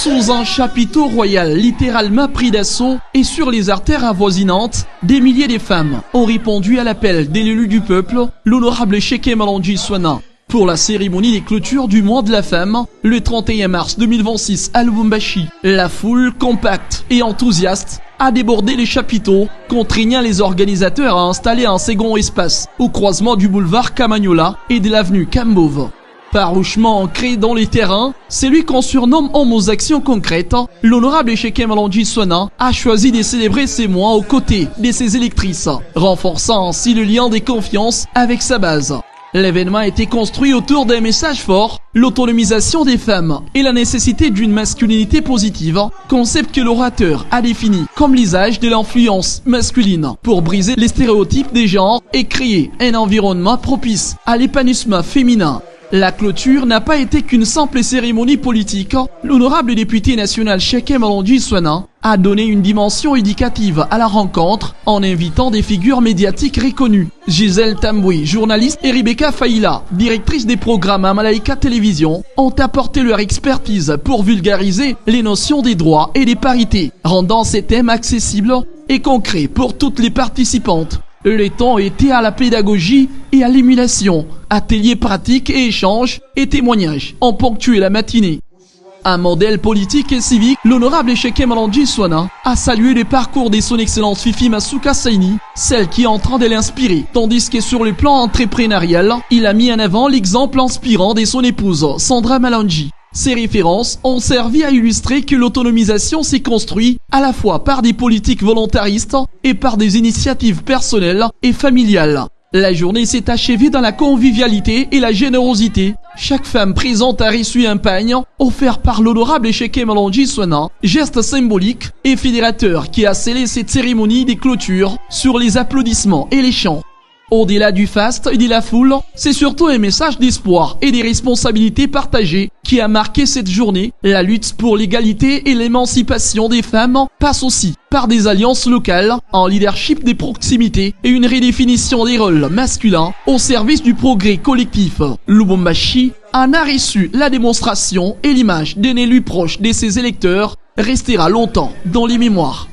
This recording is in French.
Sous un chapiteau royal littéralement pris d'assaut et sur les artères avoisinantes, des milliers de femmes ont répondu à l'appel de l'élu du peuple, l'honorable Cheikh Malandji Souana, pour la cérémonie des clôtures du mois de la femme, le 31 mars 2026 à Lubumbashi. La foule, compacte et enthousiaste, a débordé les chapiteaux, contraignant les organisateurs à installer un second espace au croisement du boulevard Camagnola et de l'avenue Cambove. Farouchement ancré dans les terrains, celui qu'on surnomme homme aux actions concrètes, l'honorable Cheikh Malandji Souana a choisi de célébrer ces mois aux côtés de ses électrices, renforçant ainsi le lien de confiance avec sa base. L'événement a été construit autour d'un message fort, l'autonomisation des femmes et la nécessité d'une masculinité positive, concept que l'orateur a défini comme l'usage de l'influence masculine pour briser les stéréotypes des genres et créer un environnement propice à l'épanouissement féminin. La clôture n'a pas été qu'une simple cérémonie politique. L'honorable député national Cheikh Malandji Souana a donné une dimension éducative à la rencontre en invitant des figures médiatiques reconnues. Gisèle Tamboui, journaliste, et Rebecca Faïla, directrice des programmes à Malaika Télévision, ont apporté leur expertise pour vulgariser les notions des droits et des parités, rendant ces thèmes accessibles et concrets pour toutes les participantes. Le temps était à la pédagogie et à l'émulation. Ateliers pratiques et échanges et témoignages ont ponctué la matinée. Un modèle politique et civique, l'honorable Cheikh Malandji Souana a salué le parcours de son excellence Fifi Masuka Saini, celle qui est en train de l'inspirer, tandis que sur le plan entrepreneurial, il a mis en avant l'exemple inspirant de son épouse Sandra Malandji. Ces références ont servi à illustrer que l'autonomisation s'est construite à la fois par des politiques volontaristes et par des initiatives personnelles et familiales. La journée s'est achevée dans la convivialité et la générosité. Chaque femme présente a reçu un pagne offert par l'honorable Cheikh Malandji Souana, geste symbolique et fédérateur qui a scellé cette cérémonie des clôtures sur les applaudissements et les chants. Au-delà du faste et de la foule, c'est surtout un message d'espoir et des responsabilités partagées qui a marqué cette journée. La lutte pour l'égalité et l'émancipation des femmes passe aussi par des alliances locales, un leadership des proximités et une redéfinition des rôles masculins au service du progrès collectif. Lubumbashi en a reçu la démonstration et l'image d'un élu proche de ses électeurs restera longtemps dans les mémoires.